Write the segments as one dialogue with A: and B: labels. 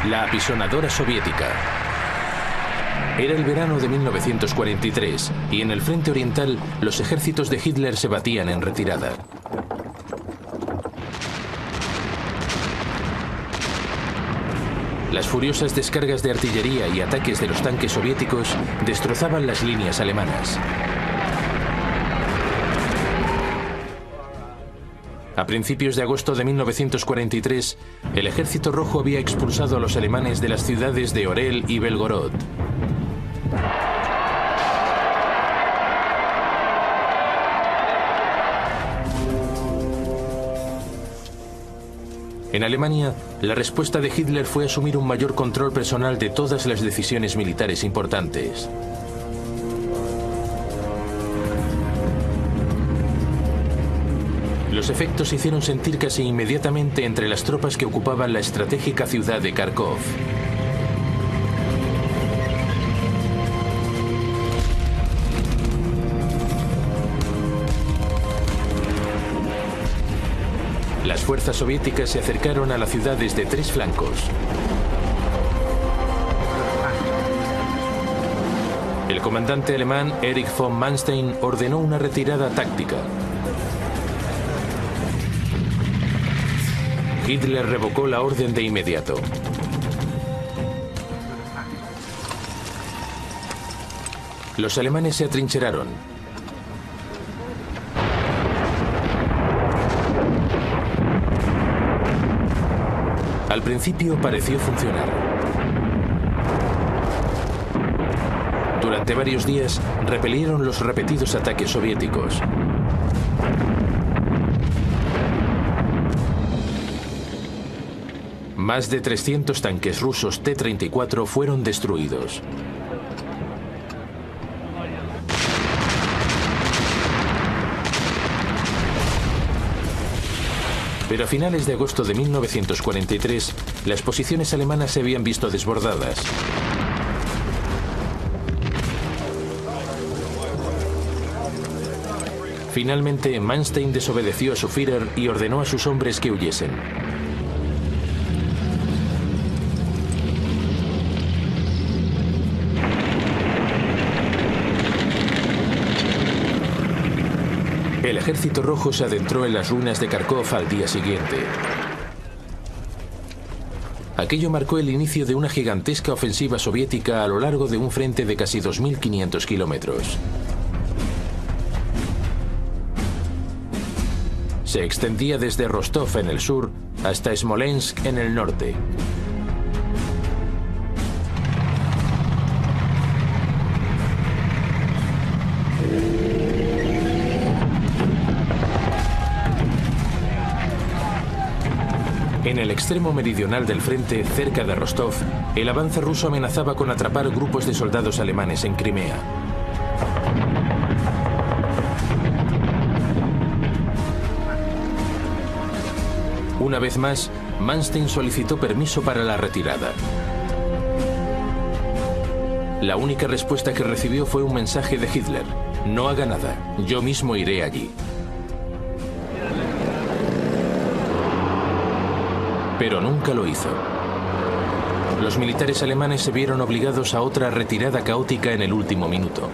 A: La apisonadora soviética. Era el verano de 1943 y en el frente oriental los ejércitos de Hitler se batían en retirada. Las furiosas descargas de artillería y ataques de los tanques soviéticos destrozaban las líneas alemanas. A principios de agosto de 1943, el Ejército Rojo había expulsado a los alemanes de las ciudades de Orel y Belgorod. En Alemania, la respuesta de Hitler fue asumir un mayor control personal de todas las decisiones militares importantes. Los efectos se hicieron sentir casi inmediatamente entre las tropas que ocupaban la estratégica ciudad de Kharkov. Las fuerzas soviéticas se acercaron a la ciudad desde tres flancos. El comandante alemán Erich von Manstein ordenó una retirada táctica. Hitler revocó la orden de inmediato. Los alemanes se atrincheraron. Al principio pareció funcionar. Durante varios días repelieron los repetidos ataques soviéticos. Más de 300 tanques rusos T-34 fueron destruidos. Pero a finales de agosto de 1943, las posiciones alemanas se habían visto desbordadas. Finalmente, Manstein desobedeció a su Führer y ordenó a sus hombres que huyesen. El Ejército Rojo se adentró en las ruinas de Kharkov al día siguiente. Aquello marcó el inicio de una gigantesca ofensiva soviética a lo largo de un frente de casi 2.500 kilómetros. Se extendía desde Rostov en el sur hasta Smolensk en el norte. En el extremo meridional del frente, cerca de Rostov, el avance ruso amenazaba con atrapar grupos de soldados alemanes en Crimea. Una vez más, Manstein solicitó permiso para la retirada. La única respuesta que recibió fue un mensaje de Hitler: no haga nada, yo mismo iré allí. Pero nunca lo hizo. Los militares alemanes se vieron obligados a otra retirada caótica en el último minuto.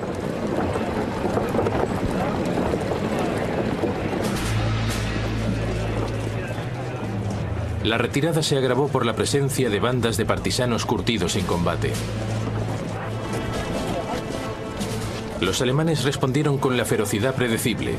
A: La retirada se agravó por la presencia de bandas de partisanos curtidos en combate. Los alemanes respondieron con la ferocidad predecible.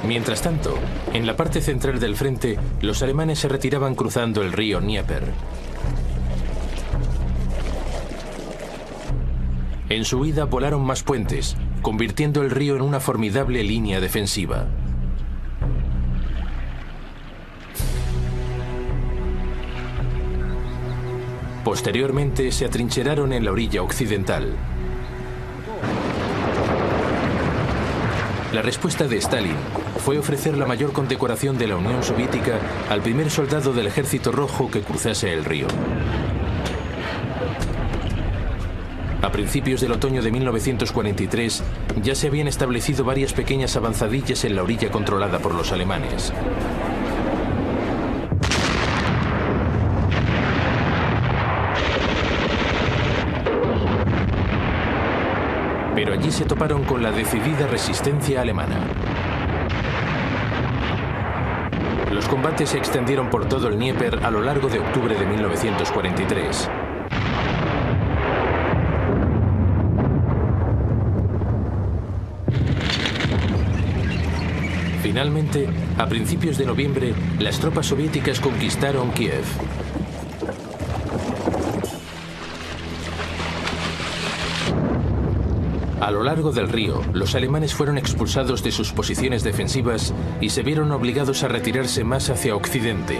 A: Mientras tanto, en la parte central del frente, los alemanes se retiraban cruzando el río Dnieper. En su huida volaron más puentes, convirtiendo el río en una formidable línea defensiva. Posteriormente se atrincheraron en la orilla occidental. La respuesta de Stalin fue ofrecer la mayor condecoración de la Unión Soviética al primer soldado del Ejército Rojo que cruzase el río. A principios del otoño de 1943 ya se habían establecido varias pequeñas avanzadillas en la orilla controlada por los alemanes. Pero allí se toparon con la decidida resistencia alemana. Los combates se extendieron por todo el Dnieper a lo largo de octubre de 1943. Finalmente, a principios de noviembre, las tropas soviéticas conquistaron Kiev. A lo largo del río, los alemanes fueron expulsados de sus posiciones defensivas y se vieron obligados a retirarse más hacia occidente.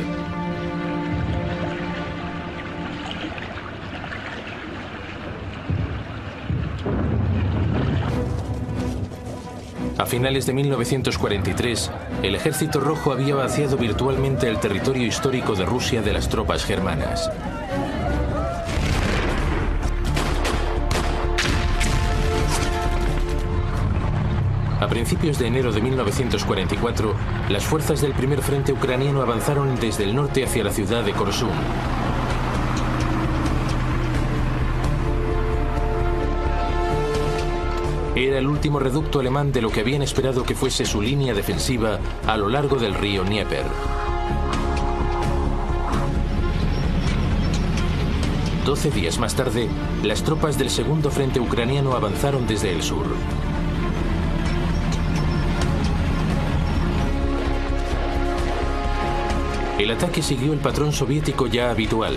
A: A finales de 1943, el Ejército Rojo había vaciado virtualmente el territorio histórico de Rusia de las tropas germanas. A principios de enero de 1944, las fuerzas del primer frente ucraniano avanzaron desde el norte hacia la ciudad de Korsun. Era el último reducto alemán de lo que habían esperado que fuese su línea defensiva a lo largo del río Dnieper. 12 días más tarde, las tropas del segundo frente ucraniano avanzaron desde el sur. El ataque siguió el patrón soviético ya habitual.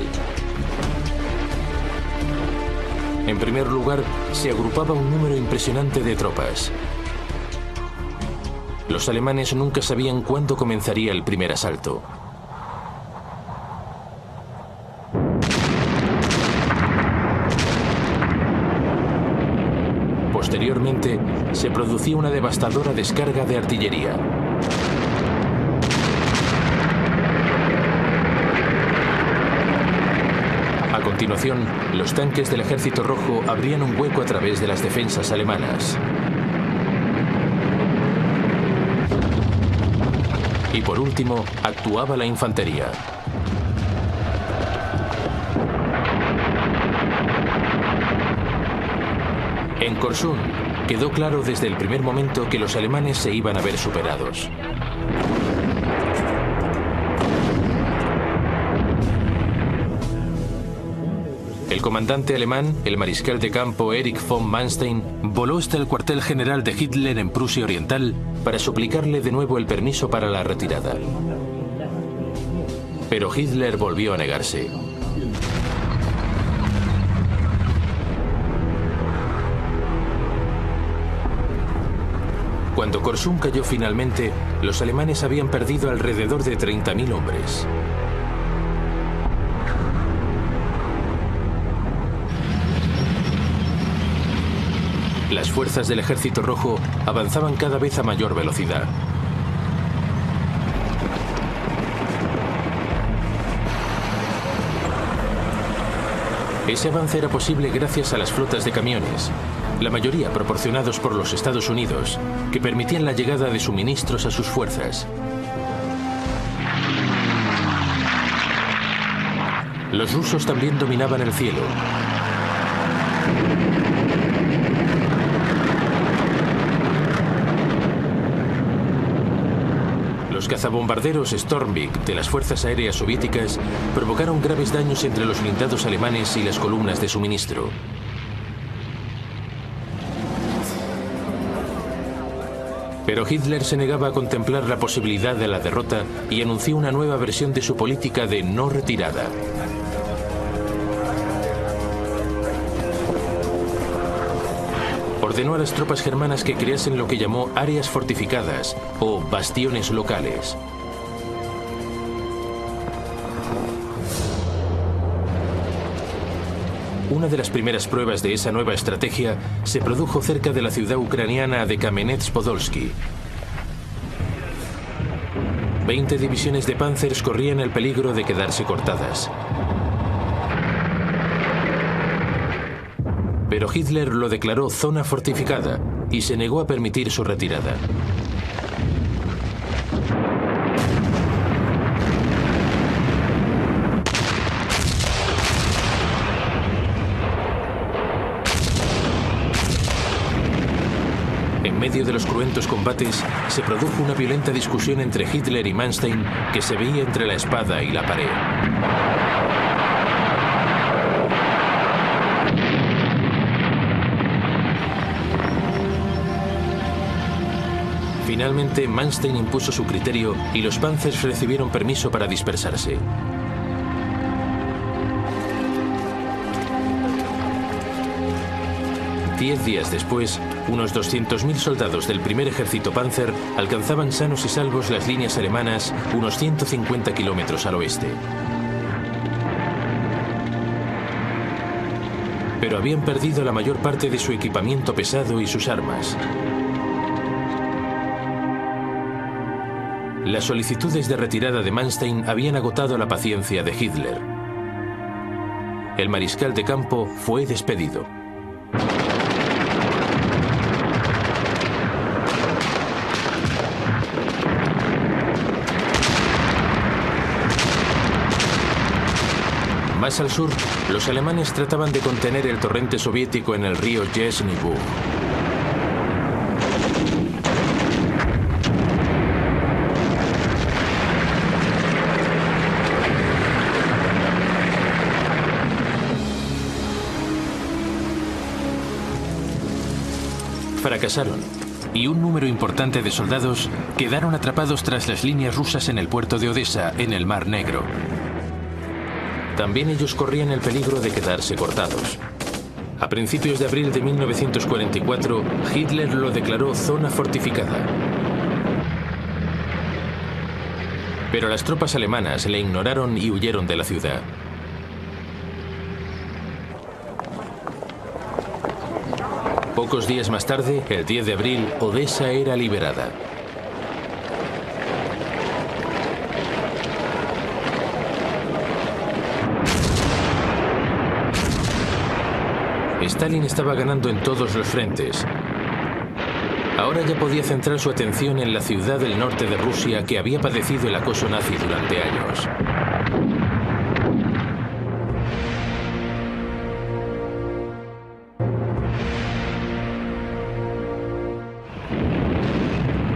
A: En primer lugar, se agrupaba un número impresionante de tropas. Los alemanes nunca sabían cuándo comenzaría el primer asalto. Posteriormente, se producía una devastadora descarga de artillería. A continuación, los tanques del Ejército Rojo abrían un hueco a través de las defensas alemanas. Y por último, actuaba la infantería. En Korsun, quedó claro desde el primer momento que los alemanes se iban a ver superados. El comandante alemán, el mariscal de campo Erich von Manstein, voló hasta el cuartel general de Hitler en Prusia Oriental para suplicarle de nuevo el permiso para la retirada. Pero Hitler volvió a negarse. Cuando Korsun cayó finalmente, los alemanes habían perdido alrededor de 30.000 hombres. Las fuerzas del Ejército Rojo avanzaban cada vez a mayor velocidad. Ese avance era posible gracias a las flotas de camiones, la mayoría proporcionados por los Estados Unidos, que permitían la llegada de suministros a sus fuerzas. Los rusos también dominaban el cielo. Los cazabombarderos Stormvik de las fuerzas aéreas soviéticas provocaron graves daños entre los blindados alemanes y las columnas de suministro. Pero Hitler se negaba a contemplar la posibilidad de la derrota y anunció una nueva versión de su política de no retirada. Ordenó a las tropas germanas que creasen lo que llamó áreas fortificadas o bastiones locales. Una de las primeras pruebas de esa nueva estrategia se produjo cerca de la ciudad ucraniana de Kamenets-Podolsky. 20 divisiones de Panzers corrían el peligro de quedarse cortadas. Pero Hitler lo declaró zona fortificada y se negó a permitir su retirada. En medio de los cruentos combates, se produjo una violenta discusión entre Hitler y Manstein que se veía entre la espada y la pared. Finalmente, Manstein impuso su criterio y los Panzers recibieron permiso para dispersarse. Diez días después, unos 200.000 soldados del primer ejército Panzer alcanzaban sanos y salvos las líneas alemanas unos 150 kilómetros al oeste. Pero habían perdido la mayor parte de su equipamiento pesado y sus armas. Las solicitudes de retirada de Manstein habían agotado la paciencia de Hitler. El mariscal de campo fue despedido. Más al sur, los alemanes trataban de contener el torrente soviético en el río Yezhny-Bug. Fracasaron, y un número importante de soldados quedaron atrapados tras las líneas rusas en el puerto de Odessa, en el Mar Negro. También ellos corrían el peligro de quedarse cortados. A principios de abril de 1944, Hitler lo declaró zona fortificada. Pero las tropas alemanas le ignoraron y huyeron de la ciudad. Pocos días más tarde, el 10 de abril, Odessa era liberada. Stalin estaba ganando en todos los frentes. Ahora ya podía centrar su atención en la ciudad del norte de Rusia que había padecido el acoso nazi durante años.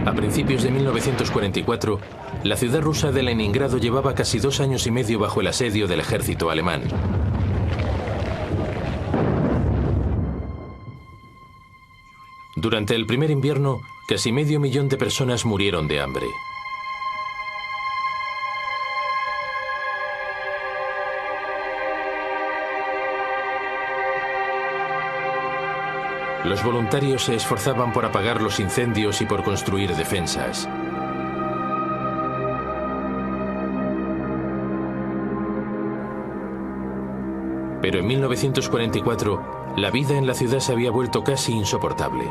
A: A principios de 1944, la ciudad rusa de Leningrado llevaba casi 2 años y medio bajo el asedio del ejército alemán. Durante el primer invierno, casi 500.000 de personas murieron de hambre. Los voluntarios se esforzaban por apagar los incendios y por construir defensas. Pero en 1944, la vida en la ciudad se había vuelto casi insoportable.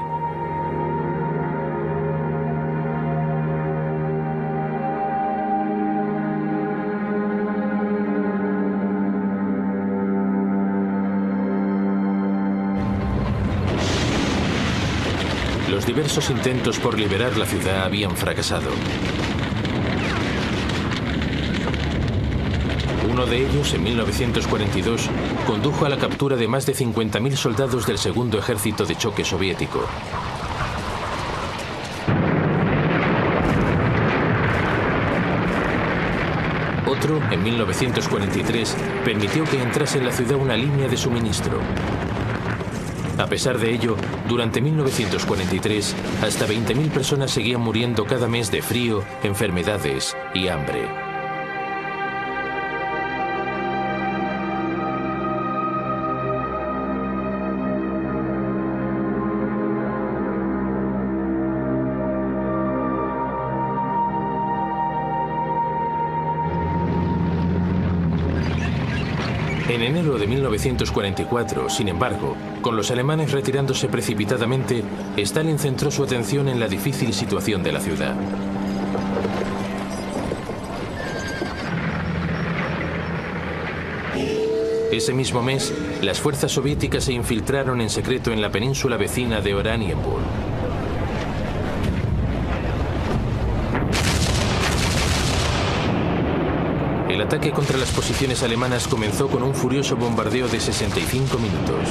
A: Los diversos intentos por liberar la ciudad habían fracasado. Uno de ellos, en 1942, condujo a la captura de más de 50.000 soldados del segundo ejército de choque soviético. Otro, en 1943, permitió que entrase en la ciudad una línea de suministro. A pesar de ello, durante 1943, hasta 20.000 personas seguían muriendo cada mes de frío, enfermedades y hambre. En enero de 1944, sin embargo, con los alemanes retirándose precipitadamente, Stalin centró su atención en la difícil situación de la ciudad. Ese mismo mes, las fuerzas soviéticas se infiltraron en secreto en la península vecina de Oranienburg. El ataque contra las posiciones alemanas comenzó con un furioso bombardeo de 65 minutos.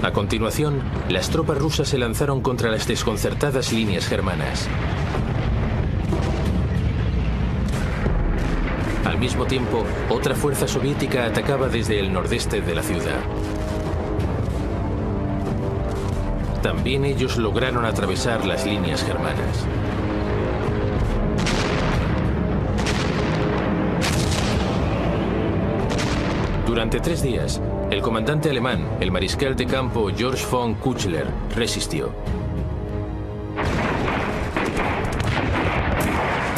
A: A continuación, las tropas rusas se lanzaron contra las desconcertadas líneas germanas. Al mismo tiempo, otra fuerza soviética atacaba desde el nordeste de la ciudad. También ellos lograron atravesar las líneas germanas. Durante 3 días, el comandante alemán, el mariscal de campo Georg von Küchler, resistió.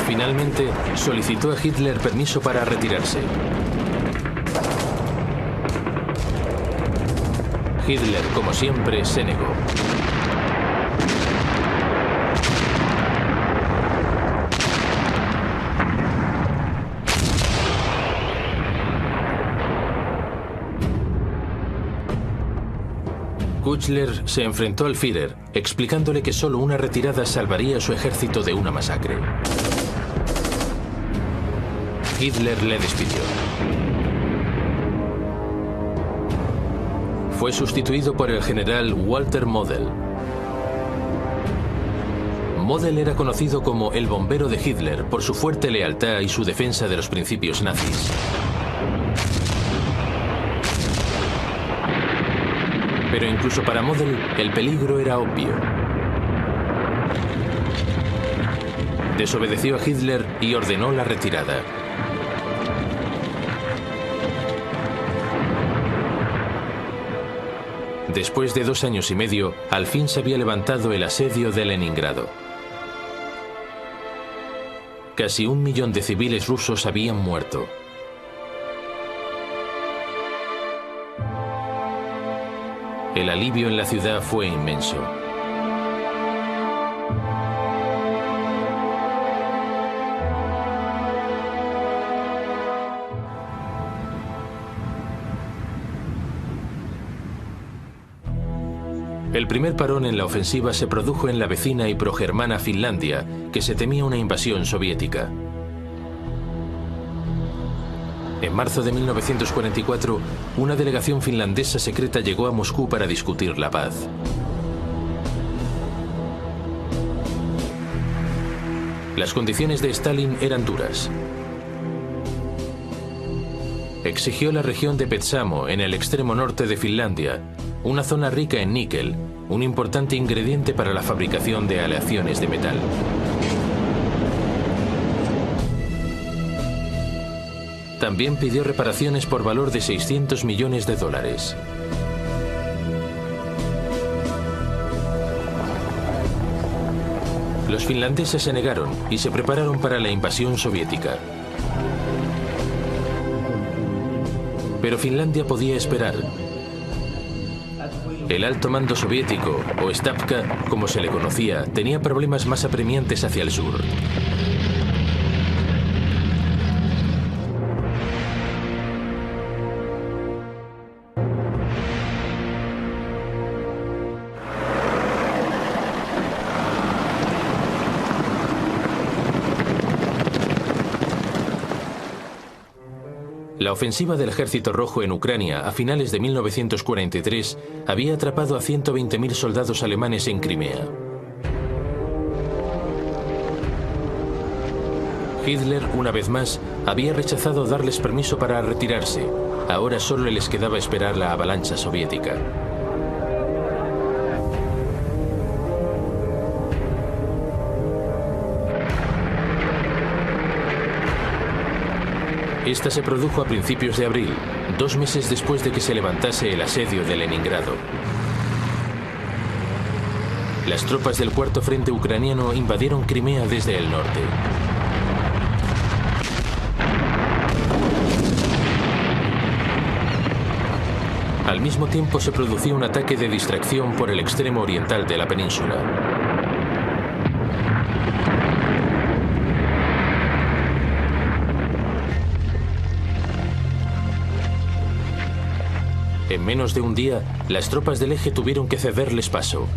A: Finalmente, solicitó a Hitler permiso para retirarse. Hitler, como siempre, se negó. Küchler se enfrentó al Führer, explicándole que solo una retirada salvaría a su ejército de una masacre. Hitler le despidió. Fue sustituido por el general Walter Model. Model era conocido como el bombero de Hitler por su fuerte lealtad y su defensa de los principios nazis. Pero incluso para Model, el peligro era obvio. Desobedeció a Hitler y ordenó la retirada. Después de 2 años y medio, al fin se había levantado el asedio de Leningrado. Casi 1 millón de civiles rusos habían muerto. El alivio en la ciudad fue inmenso. El primer parón en la ofensiva se produjo en la vecina y progermana Finlandia, que se temía una invasión soviética. En marzo de 1944, una delegación finlandesa secreta llegó a Moscú para discutir la paz. Las condiciones de Stalin eran duras. Exigió la región de Petsamo, en el extremo norte de Finlandia, una zona rica en níquel, un importante ingrediente para la fabricación de aleaciones de metal. También pidió reparaciones por valor de $600 millones. Los finlandeses se negaron y se prepararon para la invasión soviética. Pero Finlandia podía esperar. El alto mando soviético, o Stavka, como se le conocía, tenía problemas más apremiantes hacia el sur. La ofensiva del Ejército Rojo en Ucrania a finales de 1943 había atrapado a 120.000 soldados alemanes en Crimea. Hitler, una vez más, había rechazado darles permiso para retirarse. Ahora solo les quedaba esperar la avalancha soviética. Esta se produjo a principios de abril, 2 meses después de que se levantase el asedio de Leningrado. Las tropas del Cuarto Frente Ucraniano invadieron Crimea desde el norte. Al mismo tiempo se producía un ataque de distracción por el extremo oriental de la península. En menos de un día, las tropas del eje tuvieron que cederles paso.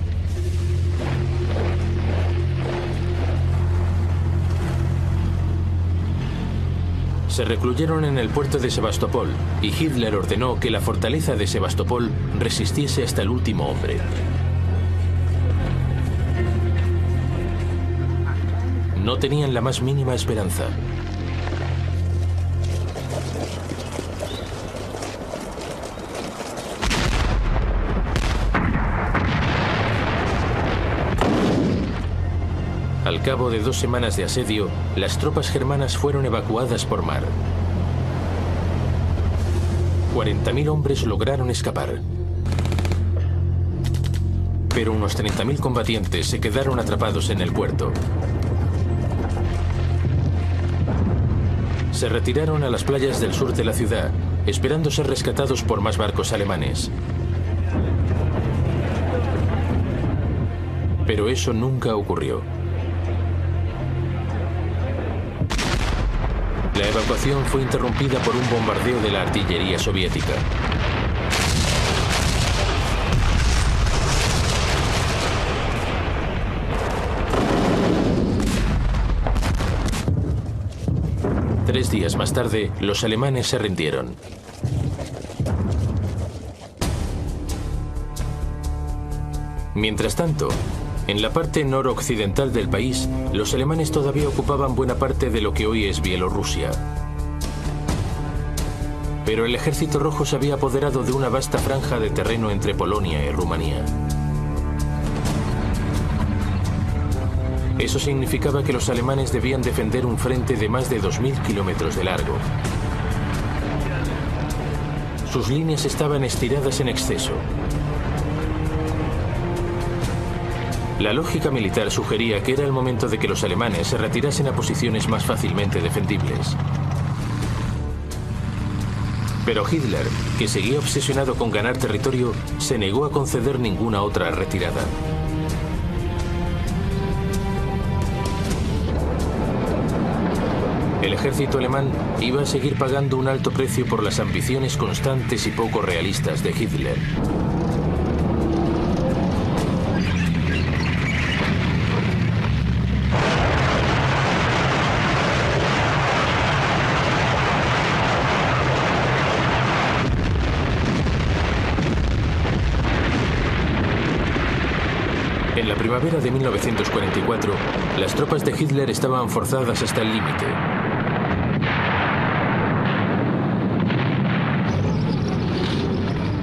A: Se recluyeron en el puerto de Sebastopol y Hitler ordenó que la fortaleza de Sebastopol resistiese hasta el último hombre. No tenían la más mínima esperanza. Al cabo de 2 semanas de asedio, las tropas germanas fueron evacuadas por mar. 40.000 hombres lograron escapar. Pero unos 30.000 combatientes se quedaron atrapados en el puerto. Se retiraron a las playas del sur de la ciudad, esperando ser rescatados por más barcos alemanes. Pero eso nunca ocurrió. La evacuación fue interrumpida por un bombardeo de la artillería soviética. Tres días más tarde, los alemanes se rindieron. Mientras tanto, en la parte noroccidental del país, los alemanes todavía ocupaban buena parte de lo que hoy es Bielorrusia. Pero el Ejército Rojo se había apoderado de una vasta franja de terreno entre Polonia y Rumanía. Eso significaba que los alemanes debían defender un frente de más de 2.000 kilómetros de largo. Sus líneas estaban estiradas en exceso. La lógica militar sugería que era el momento de que los alemanes se retirasen a posiciones más fácilmente defendibles. Pero Hitler, que seguía obsesionado con ganar territorio, se negó a conceder ninguna otra retirada. El ejército alemán iba a seguir pagando un alto precio por las ambiciones constantes y poco realistas de Hitler. En la primavera de 1944, las tropas de Hitler estaban forzadas hasta el límite.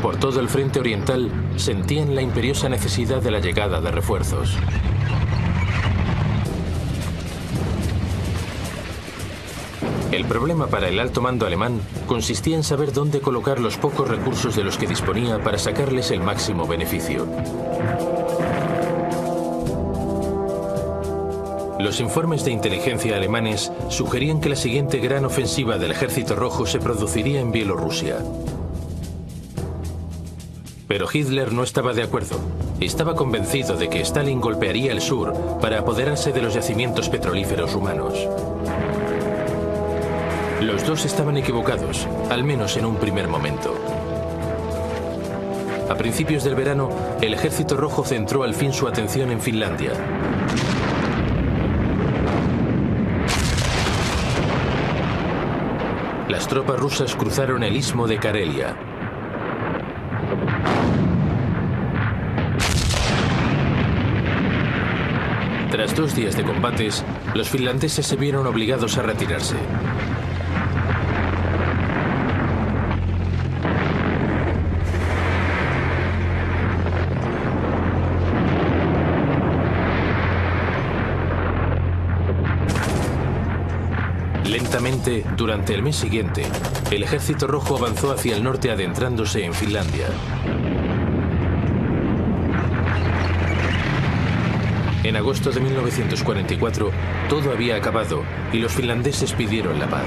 A: Por todo el frente oriental, sentían la imperiosa necesidad de la llegada de refuerzos. El problema para el alto mando alemán consistía en saber dónde colocar los pocos recursos de los que disponía para sacarles el máximo beneficio. Los informes de inteligencia alemanes sugerían que la siguiente gran ofensiva del Ejército Rojo se produciría en Bielorrusia. Pero Hitler no estaba de acuerdo. Estaba convencido de que Stalin golpearía el sur para apoderarse de los yacimientos petrolíferos rumanos. Los dos estaban equivocados, al menos en un primer momento. A principios del verano, el Ejército Rojo centró al fin su atención en Finlandia. Las tropas rusas cruzaron el istmo de Karelia. Tras 2 días de combates, los finlandeses se vieron obligados a retirarse. Lentamente, durante el mes siguiente, el Ejército Rojo avanzó hacia el norte adentrándose en Finlandia. En agosto de 1944, todo había acabado y los finlandeses pidieron la paz.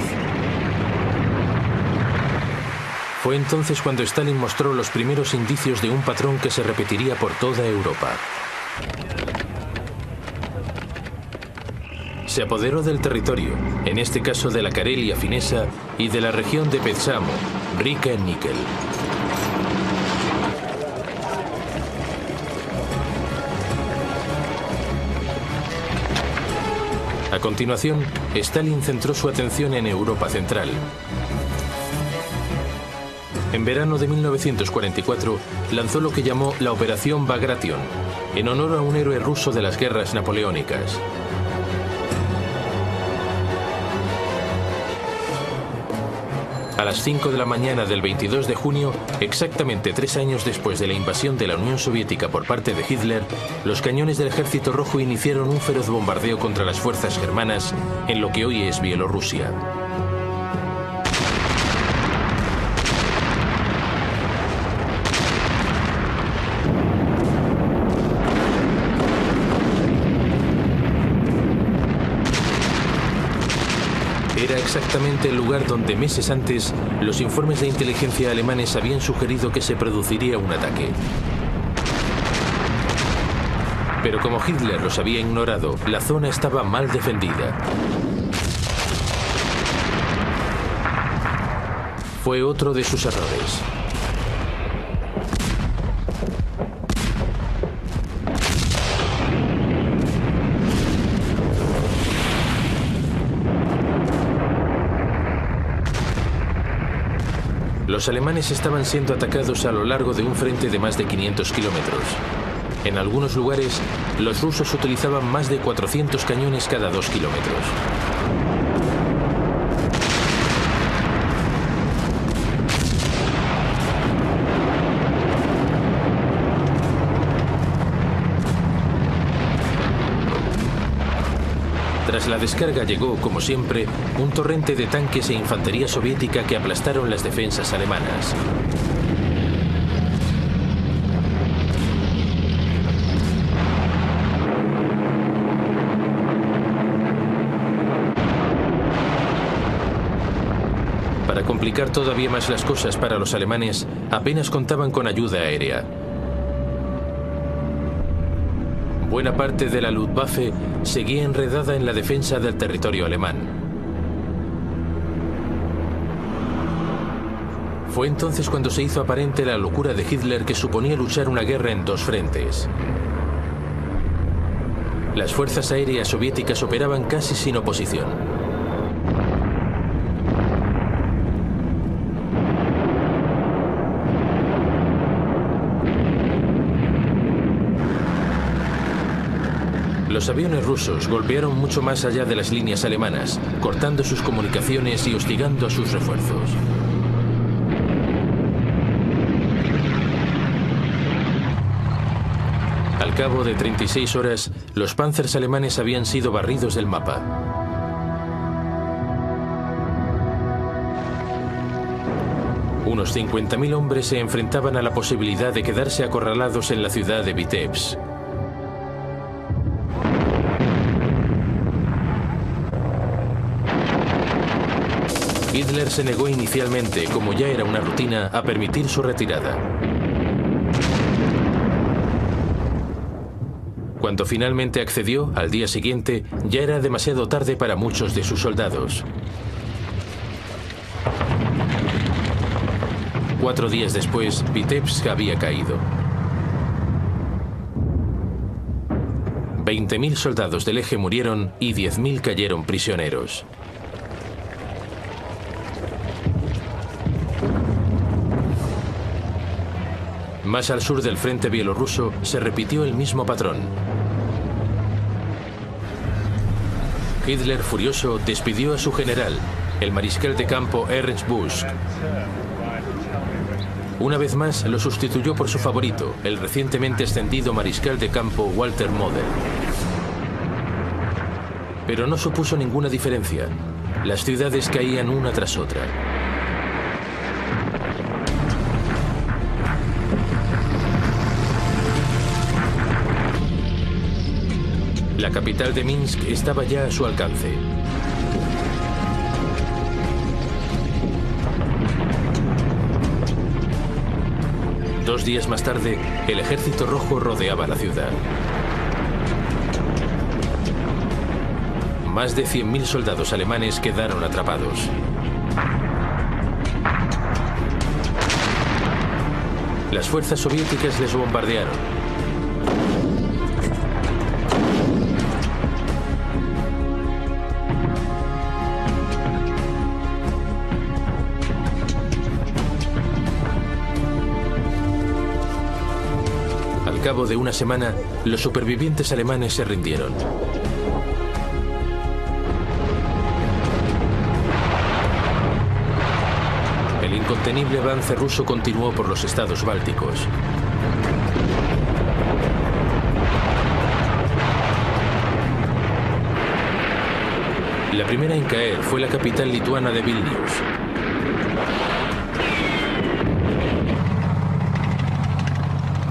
A: Fue entonces cuando Stalin mostró los primeros indicios de un patrón que se repetiría por toda Europa. Se apoderó del territorio, en este caso de la Karelia finesa y de la región de Petsamo, rica en níquel. A continuación, Stalin centró su atención en Europa Central. En verano de 1944 lanzó lo que llamó la Operación Bagration, en honor a un héroe ruso de las guerras napoleónicas. A las 5 de la mañana del 22 de junio, exactamente 3 años después de la invasión de la Unión Soviética por parte de Hitler, los cañones del Ejército Rojo iniciaron un feroz bombardeo contra las fuerzas germanas en lo que hoy es Bielorrusia. Era exactamente el lugar donde meses antes los informes de inteligencia alemanes habían sugerido que se produciría un ataque. Pero como Hitler los había ignorado, la zona estaba mal defendida. Fue otro de sus errores. Los alemanes estaban siendo atacados a lo largo de un frente de más de 500 kilómetros. En algunos lugares, los rusos utilizaban más de 400 cañones cada 2 kilómetros. Tras la descarga llegó, como siempre, un torrente de tanques e infantería soviética que aplastaron las defensas alemanas. Para complicar todavía más las cosas para los alemanes, apenas contaban con ayuda aérea. Buena parte de la Luftwaffe seguía enredada en la defensa del territorio alemán. Fue entonces cuando se hizo aparente la locura de Hitler, que suponía luchar una guerra en 2 frentes. Las fuerzas aéreas soviéticas operaban casi sin oposición. Los aviones rusos golpearon mucho más allá de las líneas alemanas, cortando sus comunicaciones y hostigando a sus refuerzos. Al cabo de 36 horas, los Panzers alemanes habían sido barridos del mapa. Unos 50.000 hombres se enfrentaban a la posibilidad de quedarse acorralados en la ciudad de Vitebsk. Hitler se negó inicialmente, como ya era una rutina, a permitir su retirada. Cuando finalmente accedió, al día siguiente, ya era demasiado tarde para muchos de sus soldados. 4 días después, Vitebsk había caído. 20.000 soldados del eje murieron y 10.000 cayeron prisioneros. Más al sur del frente bielorruso se repitió el mismo patrón. Hitler, furioso, despidió a su general, el mariscal de campo Ernst Busk. Una vez más lo sustituyó por su favorito, el recientemente ascendido mariscal de campo Walter Model. Pero no supuso ninguna diferencia. Las ciudades caían una tras otra. La capital de Minsk estaba ya a su alcance. Dos días más tarde, el Ejército Rojo rodeaba la ciudad. Más de 100.000 soldados alemanes quedaron atrapados. Las fuerzas soviéticas les bombardearon. cabo de una semana, los supervivientes alemanes se rindieron. El incontenible avance ruso continuó por los estados bálticos. La primera en caer fue la capital lituana de Vilnius.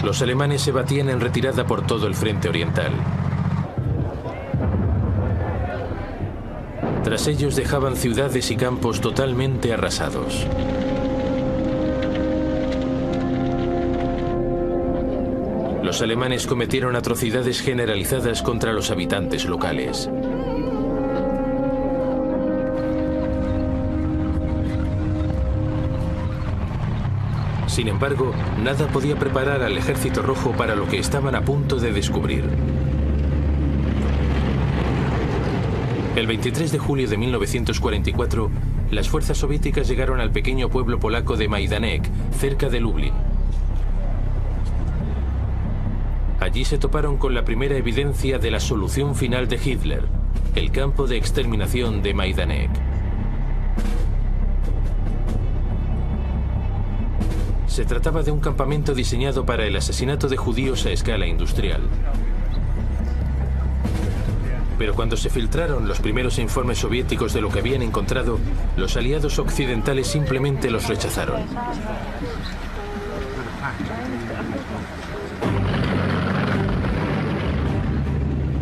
A: Los alemanes se batían en retirada por todo el frente oriental. Tras ellos dejaban ciudades y campos totalmente arrasados. Los alemanes cometieron atrocidades generalizadas contra los habitantes locales. Sin embargo, nada podía preparar al Ejército Rojo para lo que estaban a punto de descubrir. El 23 de julio de 1944, las fuerzas soviéticas llegaron al pequeño pueblo polaco de Majdanek, cerca de Lublin. Allí se toparon con la primera evidencia de la solución final de Hitler, el campo de exterminación de Majdanek. Se trataba de un campamento diseñado para el asesinato de judíos a escala industrial. Pero cuando se filtraron los primeros informes soviéticos de lo que habían encontrado, los aliados occidentales simplemente los rechazaron.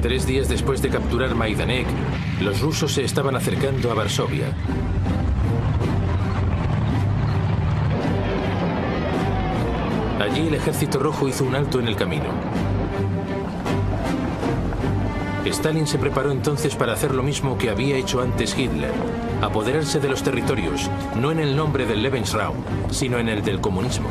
A: Tres días después de capturar Majdanek, los rusos se estaban acercando a Varsovia. Allí el Ejército Rojo hizo un alto en el camino. Stalin se preparó entonces para hacer lo mismo que había hecho antes Hitler, apoderarse de los territorios, no en el nombre del Lebensraum, sino en el del comunismo.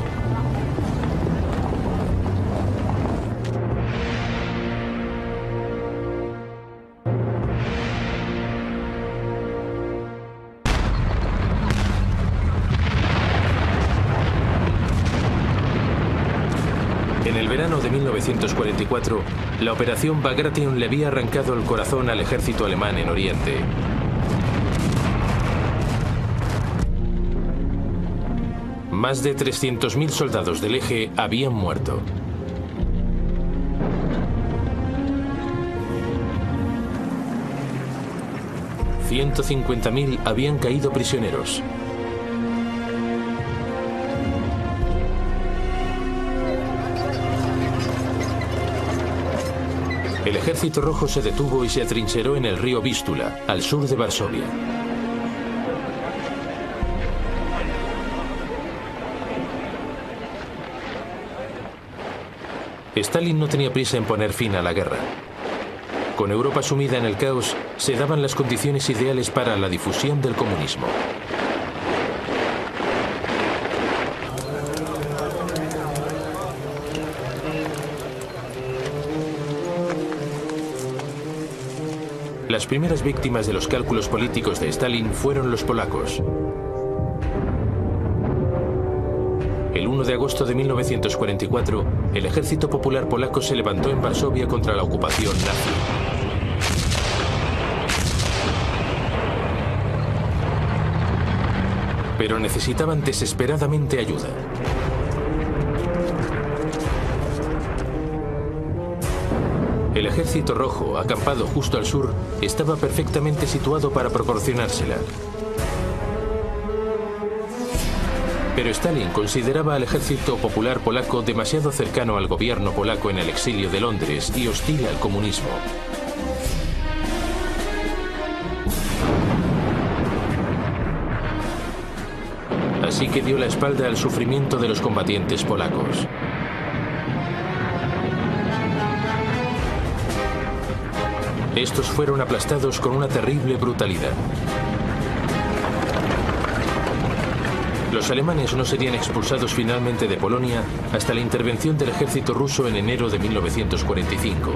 A: En el verano de 1944, la operación Bagration le había arrancado el corazón al ejército alemán en Oriente. Más de 300.000 soldados del eje habían muerto. $150.000 habían caído prisioneros. El Ejército Rojo se detuvo y se atrincheró en el río Vístula, al sur de Varsovia. Stalin no tenía prisa en poner fin a la guerra. Con Europa sumida en el caos, se daban las condiciones ideales para la difusión del comunismo. Las primeras víctimas de los cálculos políticos de Stalin fueron los polacos. El 1 de agosto de 1944, el Ejército Popular Polaco se levantó en Varsovia contra la ocupación nazi. Pero necesitaban desesperadamente ayuda. El Ejército Rojo, acampado justo al sur, estaba perfectamente situado para proporcionársela. Pero Stalin consideraba al Ejército Popular Polaco demasiado cercano al gobierno polaco en el exilio de Londres y hostil al comunismo. Así que dio la espalda al sufrimiento de los combatientes polacos. Estos fueron aplastados con una terrible brutalidad. Los alemanes no serían expulsados finalmente de Polonia hasta la intervención del ejército ruso en enero de 1945.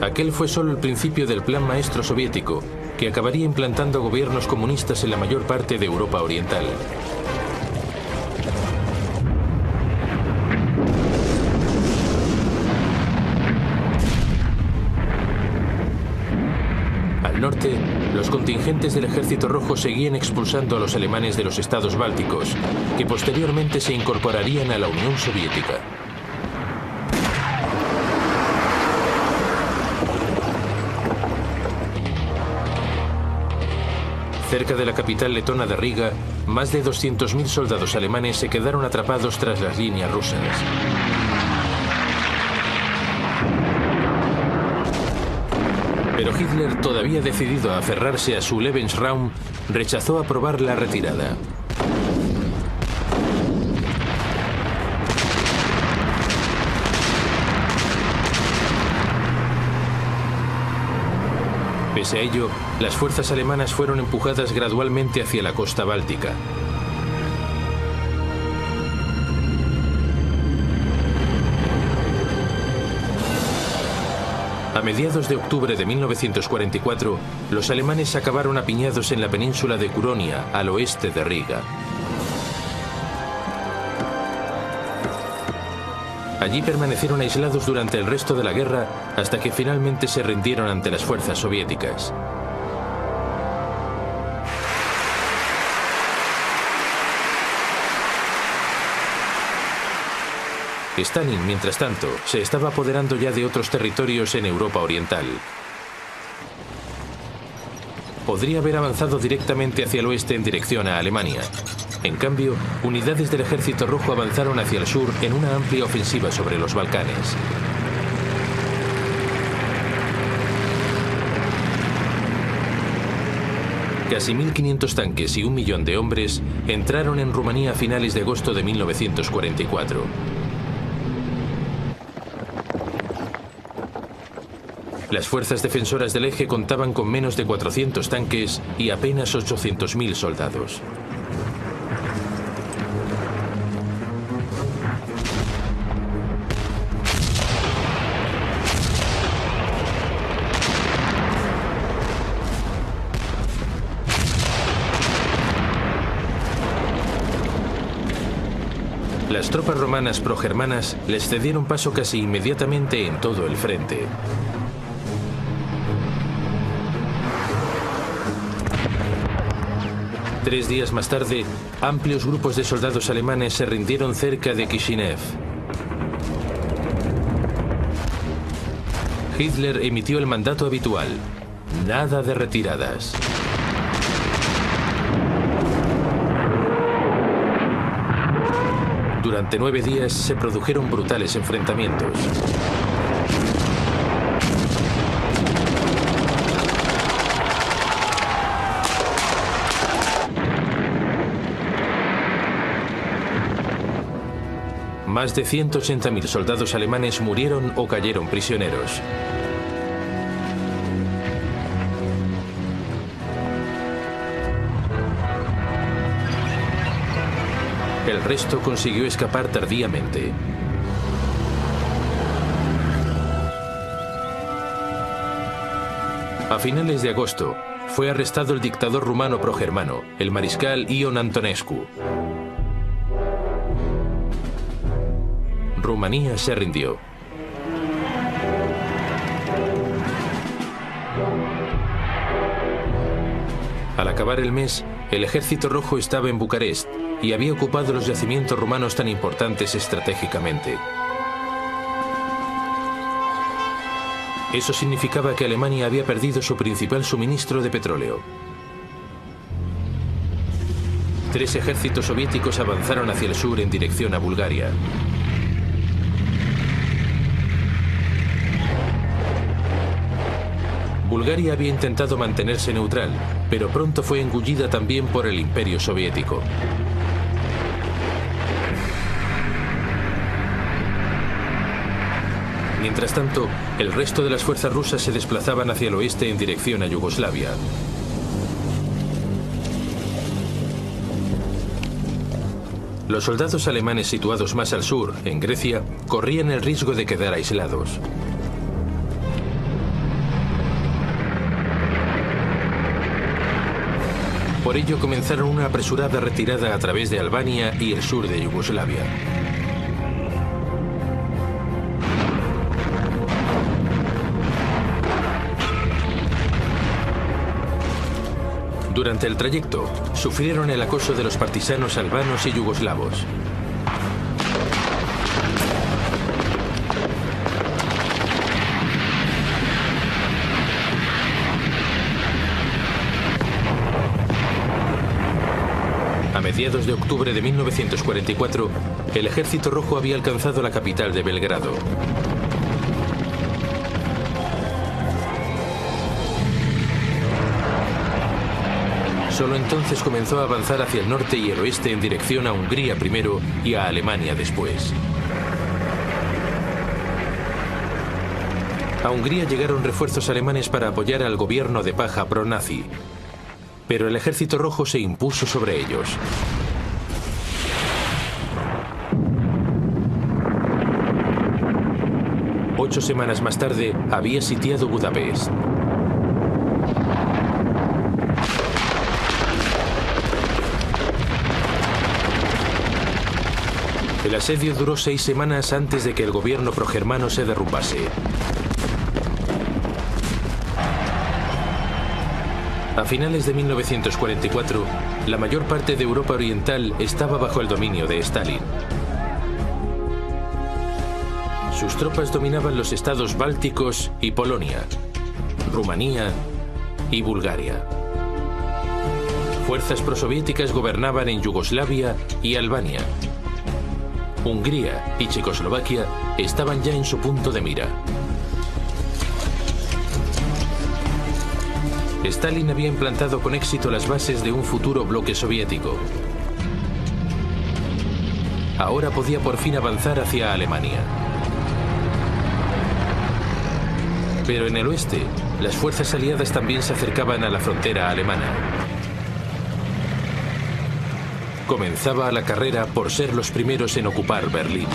A: Aquel fue solo el principio del plan maestro soviético, que acabaría implantando gobiernos comunistas en la mayor parte de Europa Oriental. Al norte, los contingentes del Ejército Rojo seguían expulsando a los alemanes de los estados bálticos, que posteriormente se incorporarían a la Unión Soviética. Cerca de la capital letona de Riga, más de 200.000 soldados alemanes se quedaron atrapados tras las líneas rusas. Pero Hitler, todavía decidido a aferrarse a su Lebensraum, rechazó aprobar la retirada. Pese a ello, las fuerzas alemanas fueron empujadas gradualmente hacia la costa báltica. A mediados de octubre de 1944, los alemanes acabaron apiñados en la península de Curonia, al oeste de Riga. Allí permanecieron aislados durante el resto de la guerra hasta que finalmente se rindieron ante las fuerzas soviéticas. Stalin, mientras tanto, se estaba apoderando ya de otros territorios en Europa Oriental. Podría haber avanzado directamente hacia el oeste en dirección a Alemania. En cambio, unidades del Ejército Rojo avanzaron hacia el sur en una amplia ofensiva sobre los Balcanes. Casi 1.500 tanques y 1 millón de hombres entraron en Rumanía a finales de agosto de 1944. Las fuerzas defensoras del eje contaban con menos de 400 tanques y apenas 800.000 soldados. Las tropas romanas progermanas les cedieron paso casi inmediatamente en todo el frente. Tres días más tarde, amplios grupos de soldados alemanes se rindieron cerca de Kishinev. Hitler emitió el mandato habitual: nada de retiradas. Durante 9 días se produjeron brutales enfrentamientos. Más de 180.000 soldados alemanes murieron o cayeron prisioneros. El resto consiguió escapar tardíamente. A finales de agosto, fue arrestado el dictador rumano progermano, el mariscal Ion Antonescu. Rumanía se rindió. Al acabar el mes, el Ejército Rojo estaba en Bucarest y había ocupado los yacimientos rumanos tan importantes estratégicamente. Eso significaba que Alemania había perdido su principal suministro de petróleo. 3 ejércitos soviéticos avanzaron hacia el sur en dirección a Bulgaria. Bulgaria había intentado mantenerse neutral, pero pronto fue engullida también por el Imperio Soviético. Mientras tanto, el resto de las fuerzas rusas se desplazaban hacia el oeste en dirección a Yugoslavia. Los soldados alemanes situados más al sur, en Grecia, corrían el riesgo de quedar aislados. Por ello comenzaron una apresurada retirada a través de Albania y el sur de Yugoslavia. Durante el trayecto, sufrieron el acoso de los partisanos albanos y yugoslavos. A mediados de octubre de 1944, el Ejército Rojo había alcanzado la capital de Belgrado. Solo entonces comenzó a avanzar hacia el norte y el oeste en dirección a Hungría primero y a Alemania después. A Hungría llegaron refuerzos alemanes para apoyar al gobierno de Paja pro-nazi, pero el Ejército Rojo se impuso sobre ellos. Ocho semanas más tarde, había sitiado Budapest. El asedio duró 6 semanas antes de que el gobierno progermano se derrumbase. A finales de 1944, la mayor parte de Europa Oriental estaba bajo el dominio de Stalin. Sus tropas dominaban los estados bálticos y Polonia, Rumanía y Bulgaria. Fuerzas prosoviéticas gobernaban en Yugoslavia y Albania. Hungría y Checoslovaquia estaban ya en su punto de mira. Stalin había implantado con éxito las bases de un futuro bloque soviético. Ahora podía por fin avanzar hacia Alemania. Pero en el oeste, las fuerzas aliadas también se acercaban a la frontera alemana. Comenzaba la carrera por ser los primeros en ocupar Berlín.